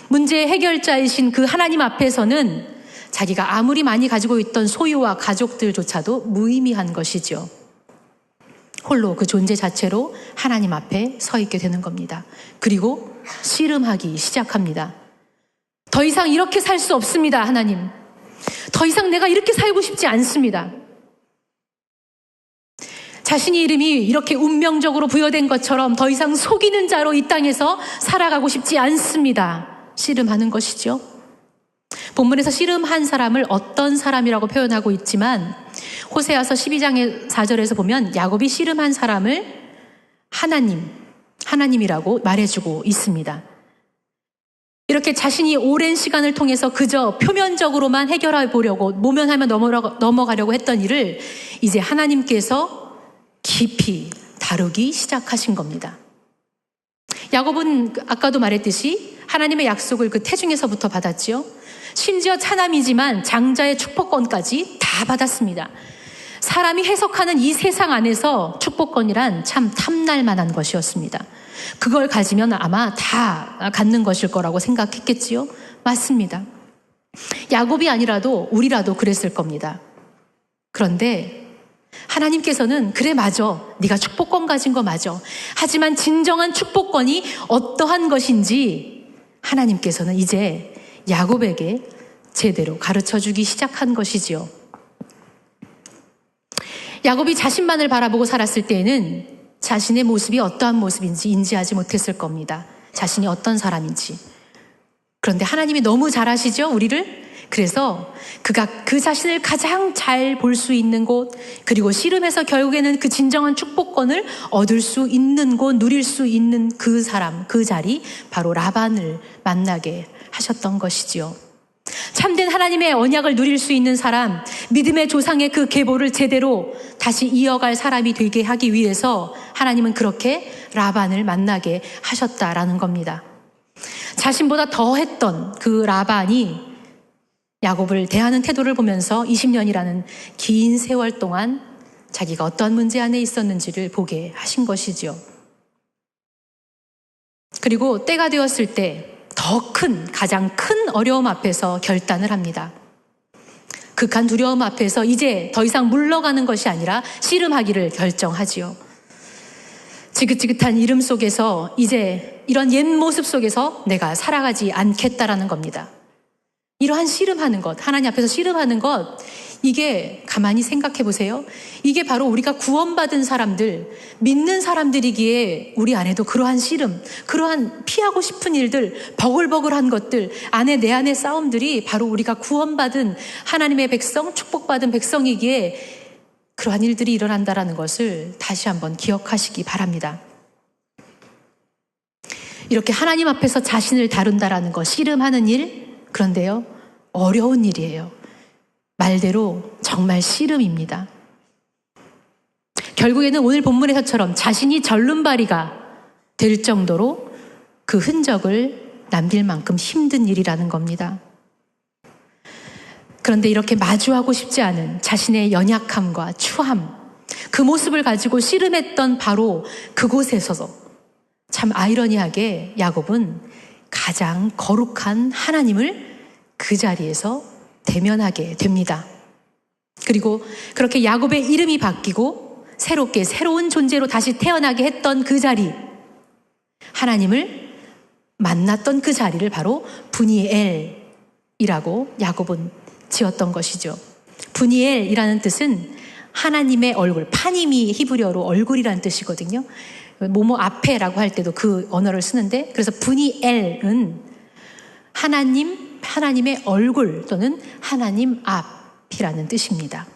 문제의 해결자이신 그 하나님 앞에서는 자기가 아무리 많이 가지고 있던 소유와 가족들조차도 무의미한 것이죠. 홀로 그 존재 자체로 하나님 앞에 서 있게 되는 겁니다. 그리고 씨름하기 시작합니다. 더 이상 이렇게 살 수 없습니다, 하나님. 더 이상 내가 이렇게 살고 싶지 않습니다. 자신의 이름이 이렇게 운명적으로 부여된 것처럼 더 이상 속이는 자로 이 땅에서 살아가고 싶지 않습니다. 씨름하는 것이죠. 본문에서 씨름한 사람을 어떤 사람이라고 표현하고 있지만 호세아서 12장의 4절에서 보면 야곱이 씨름한 사람을 하나님이라고 말해주고 있습니다. 이렇게 자신이 오랜 시간을 통해서 그저 표면적으로만 해결해 보려고 모면하며 넘어가려고 했던 일을 이제 하나님께서 깊이 다루기 시작하신 겁니다. 야곱은 아까도 말했듯이 하나님의 약속을 그 태중에서부터 받았지요. 심지어 차남이지만 장자의 축복권까지 다 받았습니다. 사람이 해석하는 이 세상 안에서 축복권이란 참 탐날 만한 것이었습니다. 그걸 가지면 아마 다 갖는 것일 거라고 생각했겠지요. 맞습니다. 야곱이 아니라도 우리라도 그랬을 겁니다. 그런데 하나님께서는 그래 맞아, 네가 축복권 가진 거 맞아. 하지만 진정한 축복권이 어떠한 것인지 하나님께서는 이제 야곱에게 제대로 가르쳐주기 시작한 것이지요. 야곱이 자신만을 바라보고 살았을 때에는 자신의 모습이 어떠한 모습인지 인지하지 못했을 겁니다. 자신이 어떤 사람인지. 그런데 하나님이 너무 잘 아시죠, 우리를? 그래서 그가 그 자신을 가장 잘 볼 수 있는 곳, 그리고 씨름해서 결국에는 그 진정한 축복권을 얻을 수 있는 곳, 누릴 수 있는 그 사람, 그 자리, 바로 라반을 만나게 하셨던 것이지요. 참된 하나님의 언약을 누릴 수 있는 사람, 믿음의 조상의 그 계보를 제대로 다시 이어갈 사람이 되게 하기 위해서 하나님은 그렇게 라반을 만나게 하셨다라는 겁니다. 자신보다 더 했던 그 라반이 야곱을 대하는 태도를 보면서 20년이라는 긴 세월 동안 자기가 어떤 문제 안에 있었는지를 보게 하신 것이지요. 그리고 때가 되었을 때 더 가장 큰 어려움 앞에서 결단을 합니다. 극한 두려움 앞에서 이제 더 이상 물러가는 것이 아니라 씨름하기를 결정하지요. 지긋지긋한 이름 속에서 이제 이런 옛 모습 속에서 내가 살아가지 않겠다라는 겁니다. 이러한 씨름하는 것, 하나님 앞에서 씨름하는 것, 이게 가만히 생각해 보세요. 이게 바로 우리가 구원받은 사람들, 믿는 사람들이기에 우리 안에도 그러한 씨름, 그러한 피하고 싶은 일들, 버글버글한 것들, 내 안의 싸움들이 바로 우리가 구원받은 하나님의 백성, 축복받은 백성이기에 그러한 일들이 일어난다라는 것을 다시 한번 기억하시기 바랍니다. 이렇게 하나님 앞에서 자신을 다룬다라는 것, 씨름하는 일, 그런데요, 어려운 일이에요. 말대로 정말 씨름입니다. 결국에는 오늘 본문에서처럼 자신이 절름발이가 될 정도로 그 흔적을 남길 만큼 힘든 일이라는 겁니다. 그런데 이렇게 마주하고 싶지 않은 자신의 연약함과 추함, 그 모습을 가지고 씨름했던 바로 그곳에서 참 아이러니하게 야곱은 가장 거룩한 하나님을 그 자리에서 대면하게 됩니다. 그리고 그렇게 야곱의 이름이 바뀌고 새롭게 새로운 존재로 다시 태어나게 했던 그 자리, 하나님을 만났던 그 자리를 바로 브니엘이라고 야곱은 지었던 것이죠. 브니엘이라는 뜻은 하나님의 얼굴, 파니미 히브리어로 얼굴이라는 뜻이거든요. 뭐뭐 앞에라고 할 때도 그 언어를 쓰는데, 그래서 브니엘은 하나님의 얼굴 또는 하나님 앞이라는 뜻입니다.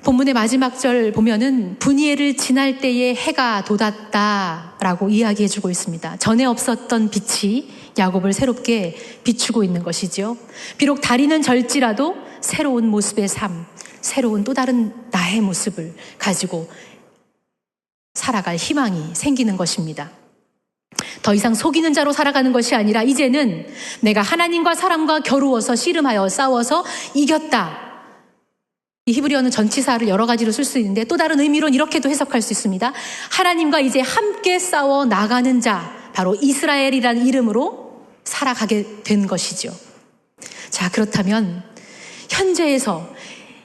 본문의 마지막 절 보면은 브니엘을 지날 때에 해가 돋았다라고 이야기해주고 있습니다. 전에 없었던 빛이 야곱을 새롭게 비추고 있는 것이죠. 비록 다리는 절지라도 새로운 모습의 삶, 새로운 또 다른 나의 모습을 가지고 살아갈 희망이 생기는 것입니다. 더 이상 속이는 자로 살아가는 것이 아니라 이제는 내가 하나님과 사람과 겨루어서 씨름하여 싸워서 이겼다. 이 히브리어는 전치사를 여러 가지로 쓸 수 있는데 또 다른 의미로는 이렇게도 해석할 수 있습니다. 하나님과 이제 함께 싸워 나가는 자, 바로 이스라엘이라는 이름으로 살아가게 된 것이죠. 자, 그렇다면 현재에서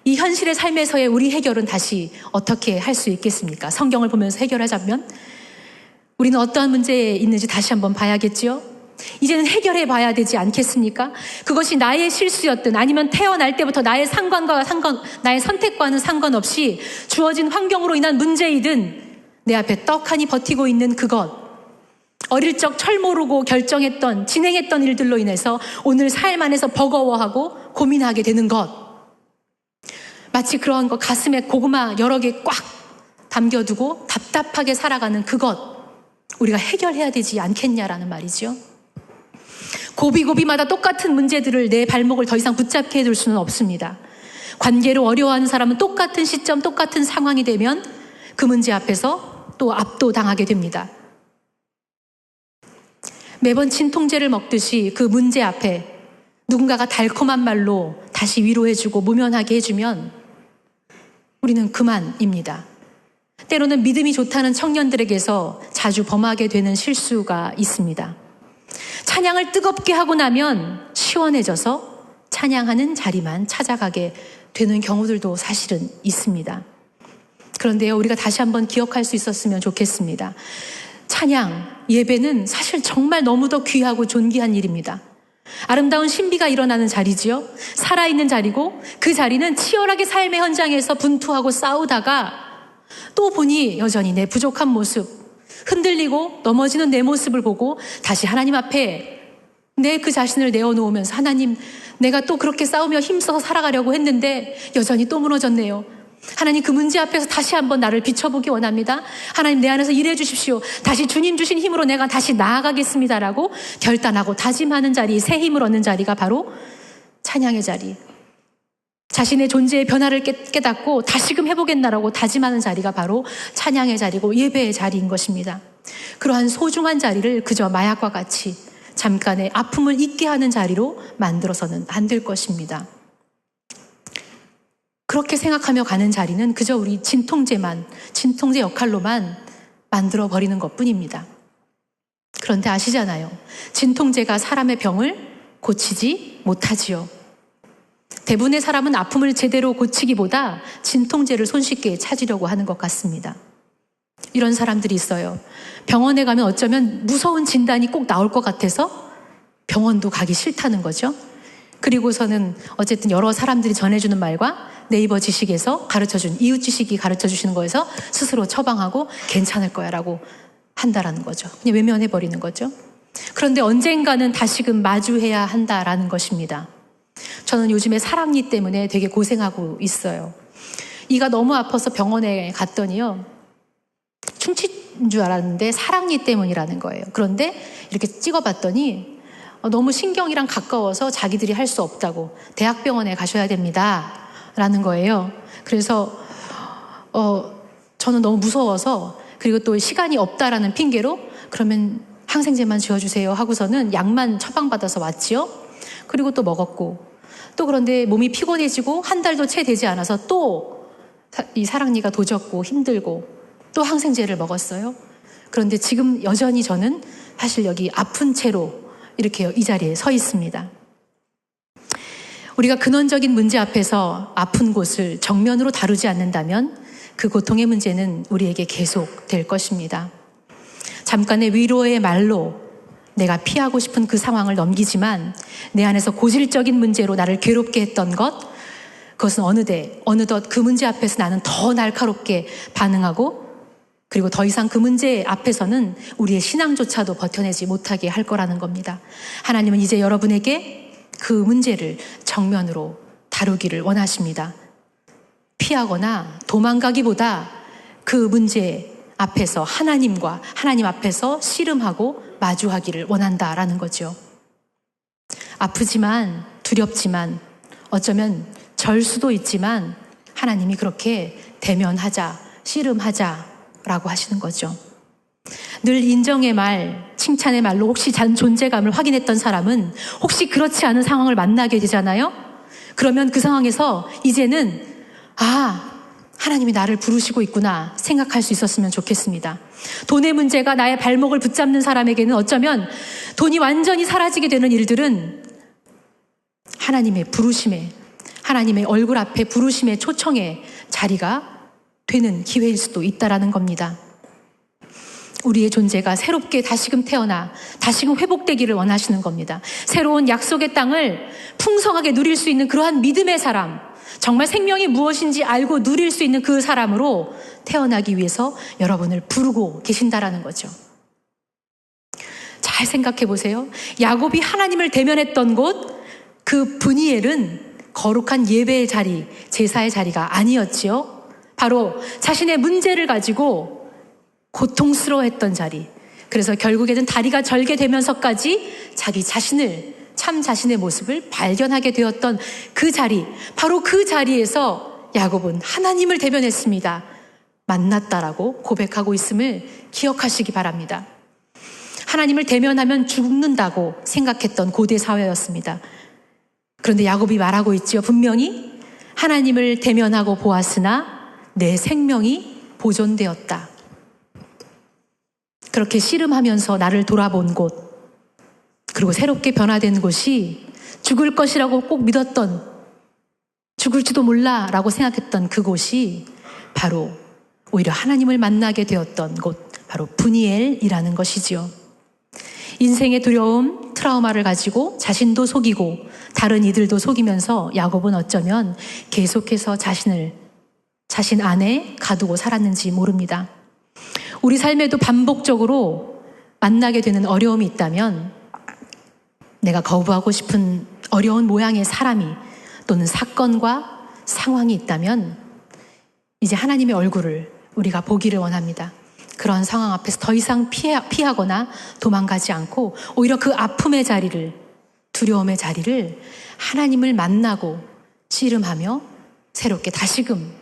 이 현실의 삶에서의 우리 해결은 다시 어떻게 할 수 있겠습니까? 성경을 보면서 해결하자면 우리는 어떠한 문제에 있는지 다시 한번 봐야겠죠? 이제는 해결해 봐야 되지 않겠습니까? 그것이 나의 실수였든 아니면 태어날 때부터 나의 나의 선택과는 상관없이 주어진 환경으로 인한 문제이든 내 앞에 떡하니 버티고 있는 그것, 어릴 적 철모르고 진행했던 일들로 인해서 오늘 삶 안에서 버거워하고 고민하게 되는 것, 마치 그런 거 가슴에 고구마 여러 개 꽉 담겨두고 답답하게 살아가는 그것, 우리가 해결해야 되지 않겠냐라는 말이죠. 고비고비마다 똑같은 문제들을 내 발목을 더 이상 붙잡게 해둘 수는 없습니다. 관계로 어려워하는 사람은 똑같은 시점, 똑같은 상황이 되면 그 문제 앞에서 또 압도당하게 됩니다. 매번 진통제를 먹듯이 그 문제 앞에 누군가가 달콤한 말로 다시 위로해주고 모면하게 해주면 우리는 그만입니다. 때로는 믿음이 좋다는 청년들에게서 자주 범하게 되는 실수가 있습니다. 찬양을 뜨겁게 하고 나면 시원해져서 찬양하는 자리만 찾아가게 되는 경우들도 사실은 있습니다. 그런데요, 우리가 다시 한번 기억할 수 있었으면 좋겠습니다. 찬양, 예배는 사실 정말 너무도 귀하고 존귀한 일입니다. 아름다운 신비가 일어나는 자리지요. 살아있는 자리고 그 자리는 치열하게 삶의 현장에서 분투하고 싸우다가 또 보니 여전히 내 부족한 모습, 흔들리고 넘어지는 내 모습을 보고 다시 하나님 앞에 내 그 자신을 내어놓으면서 하나님, 내가 또 그렇게 싸우며 힘써서 살아가려고 했는데 여전히 또 무너졌네요. 하나님, 그 문제 앞에서 다시 한번 나를 비춰보기 원합니다. 하나님, 내 안에서 일해 주십시오. 다시 주님 주신 힘으로 내가 다시 나아가겠습니다라고 결단하고 다짐하는 자리, 새 힘을 얻는 자리가 바로 찬양의 자리. 자신의 존재의 변화를 깨닫고 다시금 해보겠나라고 다짐하는 자리가 바로 찬양의 자리고 예배의 자리인 것입니다. 그러한 소중한 자리를 그저 마약과 같이 잠깐의 아픔을 잊게 하는 자리로 만들어서는 안 될 것입니다. 그렇게 생각하며 가는 자리는 그저 우리 진통제 역할로만 만들어버리는 것뿐입니다. 그런데 아시잖아요. 진통제가 사람의 병을 고치지 못하지요. 대부분의 사람은 아픔을 제대로 고치기보다 진통제를 손쉽게 찾으려고 하는 것 같습니다. 이런 사람들이 있어요. 병원에 가면 어쩌면 무서운 진단이 꼭 나올 것 같아서 병원도 가기 싫다는 거죠. 그리고서는 어쨌든 여러 사람들이 전해주는 말과 네이버 지식에서 가르쳐준, 이웃 지식이 가르쳐주시는 거에서 스스로 처방하고 괜찮을 거야 라고 한다라는 거죠. 그냥 외면해버리는 거죠. 그런데 언젠가는 다시금 마주해야 한다라는 것입니다. 저는 요즘에 사랑니 때문에 되게 고생하고 있어요. 이가 너무 아파서 병원에 갔더니요, 충치인 줄 알았는데 사랑니 때문이라는 거예요. 그런데 이렇게 찍어봤더니 너무 신경이랑 가까워서 자기들이 할 수 없다고, 대학병원에 가셔야 됩니다 라는 거예요. 그래서 저는 너무 무서워서, 그리고 또 시간이 없다라는 핑계로 그러면 항생제만 지어주세요 하고서는 약만 처방받아서 왔지요. 그리고 또 먹었고, 또 그런데 몸이 피곤해지고 한 달도 채 되지 않아서 또 이 사랑니가 도졌고 힘들고 또 항생제를 먹었어요. 그런데 지금 여전히 저는 사실 여기 아픈 채로 이렇게 이 자리에 서 있습니다. 우리가 근원적인 문제 앞에서 아픈 곳을 정면으로 다루지 않는다면 그 고통의 문제는 우리에게 계속될 것입니다. 잠깐의 위로의 말로 내가 피하고 싶은 그 상황을 넘기지만 내 안에서 고질적인 문제로 나를 괴롭게 했던 것, 그것은 어느덧 그 문제 앞에서 나는 더 날카롭게 반응하고, 그리고 더 이상 그 문제 앞에서는 우리의 신앙조차도 버텨내지 못하게 할 거라는 겁니다. 하나님은 이제 여러분에게 그 문제를 정면으로 다루기를 원하십니다. 피하거나 도망가기보다 그 문제 앞에서 하나님 앞에서 씨름하고 마주하기를 원한다라는 거죠. 아프지만, 두렵지만, 어쩌면 절 수도 있지만 하나님이 그렇게 대면하자, 씨름하자라고 하시는 거죠. 늘 인정의 말, 칭찬의 말로 혹시 존재감을 확인했던 사람은 혹시 그렇지 않은 상황을 만나게 되잖아요. 그러면 그 상황에서 이제는 하나님이 나를 부르시고 있구나 생각할 수 있었으면 좋겠습니다. 돈의 문제가 나의 발목을 붙잡는 사람에게는 어쩌면 돈이 완전히 사라지게 되는 일들은 하나님의 부르심에, 하나님의 얼굴 앞에 부르심의 초청의 자리가 되는 기회일 수도 있다라는 겁니다. 우리의 존재가 새롭게 다시금 태어나 다시금 회복되기를 원하시는 겁니다. 새로운 약속의 땅을 풍성하게 누릴 수 있는 그러한 믿음의 사람, 정말 생명이 무엇인지 알고 누릴 수 있는 그 사람으로 태어나기 위해서 여러분을 부르고 계신다라는 거죠. 잘 생각해 보세요. 야곱이 하나님을 대면했던 곳, 그 브니엘은 거룩한 예배의 자리, 제사의 자리가 아니었지요. 바로 자신의 문제를 가지고 고통스러워했던 자리. 그래서 결국에는 다리가 절개되면서까지 자기 자신을, 참 자신의 모습을 발견하게 되었던 그 자리, 바로 그 자리에서 야곱은 하나님을 대면했습니다. 만났다라고 고백하고 있음을 기억하시기 바랍니다. 하나님을 대면하면 죽는다고 생각했던 고대 사회였습니다. 그런데 야곱이 말하고 있지요. 분명히 하나님을 대면하고 보았으나 내 생명이 보존되었다. 그렇게 씨름하면서 나를 돌아본 곳, 그리고 새롭게 변화된 곳이 죽을 것이라고 꼭 믿었던, 죽을지도 몰라 라고 생각했던 그곳이 바로 오히려 하나님을 만나게 되었던 곳, 바로 브니엘이라는 것이지요. 인생의 두려움, 트라우마를 가지고 자신도 속이고 다른 이들도 속이면서 야곱은 어쩌면 계속해서 자신 안에 가두고 살았는지 모릅니다. 우리 삶에도 반복적으로 만나게 되는 어려움이 있다면, 내가 거부하고 싶은 어려운 모양의 사람이 또는 사건과 상황이 있다면 이제 하나님의 얼굴을 우리가 보기를 원합니다. 그런 상황 앞에서 더 이상 피하거나 도망가지 않고 오히려 그 아픔의 자리를, 두려움의 자리를 하나님을 만나고 씨름하며 새롭게 다시금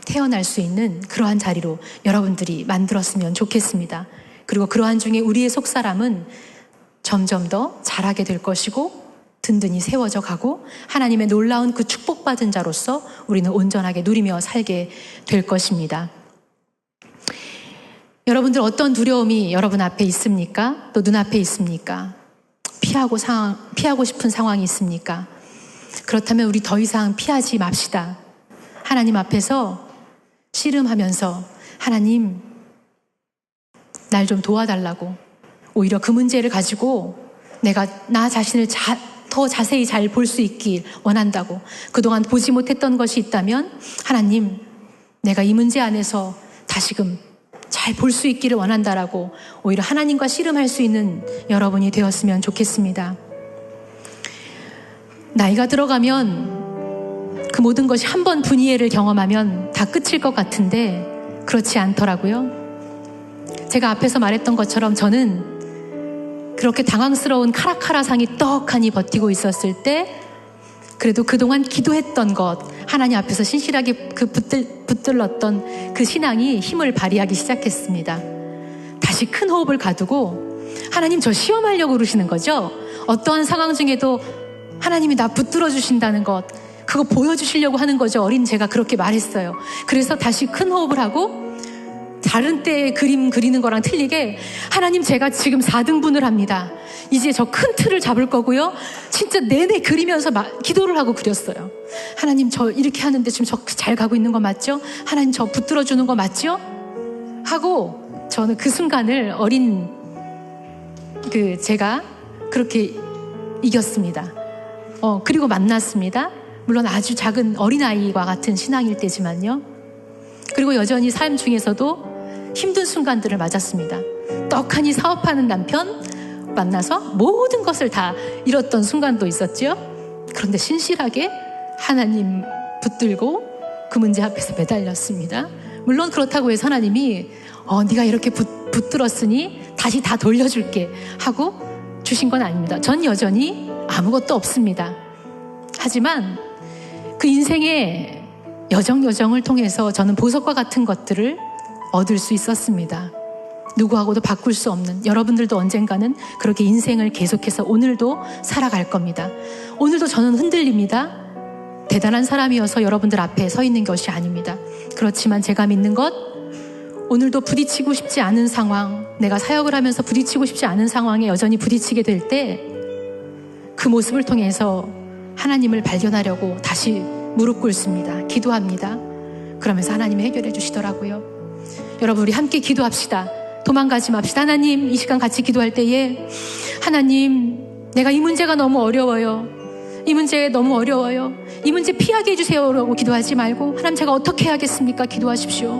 태어날 수 있는 그러한 자리로 여러분들이 만들었으면 좋겠습니다. 그리고 그러한 중에 우리의 속사람은 점점 더 자라게 될 것이고 든든히 세워져 가고 하나님의 놀라운 그 축복받은 자로서 우리는 온전하게 누리며 살게 될 것입니다. 여러분들 어떤 두려움이 여러분 앞에 있습니까? 또 눈앞에 있습니까? 피하고 싶은 상황이 있습니까? 그렇다면 우리 더 이상 피하지 맙시다. 하나님 앞에서 씨름하면서 하나님, 날 좀 도와달라고, 오히려 그 문제를 가지고 내가 나 자신을 더 자세히 잘 볼 수 있길 원한다고, 그동안 보지 못했던 것이 있다면 하나님, 내가 이 문제 안에서 다시금 잘 볼 수 있기를 원한다라고 오히려 하나님과 씨름할 수 있는 여러분이 되었으면 좋겠습니다. 나이가 들어가면 그 모든 것이 한 번 분이해를 경험하면 다 끝일 것 같은데 그렇지 않더라고요. 제가 앞에서 말했던 것처럼 저는 그렇게 당황스러운 카라카라상이 떡하니 버티고 있었을 때 그래도 그동안 기도했던 것, 하나님 앞에서 신실하게 붙들렀던 그 신앙이 힘을 발휘하기 시작했습니다. 다시 큰 호흡을 가두고 하나님 저 시험하려고 그러시는 거죠? 어떠한 상황 중에도 하나님이 나 붙들어 주신다는 것, 그거 보여주시려고 하는 거죠. 어린 제가 그렇게 말했어요. 그래서 다시 큰 호흡을 하고 다른 때에 그림 그리는 거랑 틀리게 하나님 제가 지금 4등분을 합니다. 이제 저 큰 틀을 잡을 거고요. 진짜 내내 그리면서 기도를 하고 그렸어요. 하나님 저 이렇게 하는데 지금 저 잘 가고 있는 거 맞죠? 하나님 저 붙들어 주는 거 맞죠? 하고 저는 그 순간을 어린 제가 그렇게 이겼습니다. 그리고 만났습니다. 물론 아주 작은 어린아이와 같은 신앙일 때지만요. 그리고 여전히 삶 중에서도 힘든 순간들을 맞았습니다. 떡하니 사업하는 남편 만나서 모든 것을 다 잃었던 순간도 있었죠. 그런데 신실하게 하나님 붙들고 그 문제 앞에서 매달렸습니다. 물론 그렇다고 해서 하나님이 네가 이렇게 붙들었으니 다시 다 돌려줄게 하고 주신 건 아닙니다. 전 여전히 아무것도 없습니다. 하지만 그 인생의 여정을 통해서 저는 보석과 같은 것들을 얻을 수 있었습니다. 누구하고도 바꿀 수 없는, 여러분들도 언젠가는 그렇게 인생을 계속해서 오늘도 살아갈 겁니다. 오늘도 저는 흔들립니다. 대단한 사람이어서 여러분들 앞에 서 있는 것이 아닙니다. 그렇지만 제가 믿는 것, 오늘도 부딪히고 싶지 않은 상황, 내가 사역을 하면서 부딪히고 싶지 않은 상황에 여전히 부딪히게 될 때 그 모습을 통해서 하나님을 발견하려고 다시 무릎 꿇습니다. 기도합니다. 그러면서 하나님이 해결해 주시더라고요. 여러분 우리 함께 기도합시다. 도망가지 맙시다. 하나님 이 시간 같이 기도할 때에 하나님 내가 이 문제가 너무 어려워요. 이 문제 너무 어려워요. 이 문제 피하게 해주세요라고 기도하지 말고 하나님 제가 어떻게 해야겠습니까? 기도하십시오.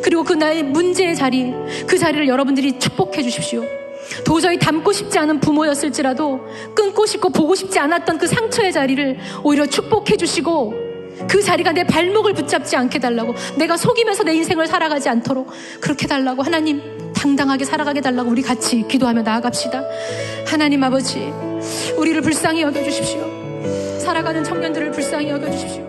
그리고 그 나의 문제의 자리, 그 자리를 여러분들이 축복해 주십시오. 도저히 닮고 싶지 않은 부모였을지라도 끊고 싶고 보고 싶지 않았던 그 상처의 자리를 오히려 축복해 주시고 그 자리가 내 발목을 붙잡지 않게 달라고, 내가 속이면서 내 인생을 살아가지 않도록 그렇게 달라고, 하나님 당당하게 살아가게 달라고 우리 같이 기도하며 나아갑시다. 하나님 아버지 우리를 불쌍히 여겨주십시오. 살아가는 청년들을 불쌍히 여겨주십시오.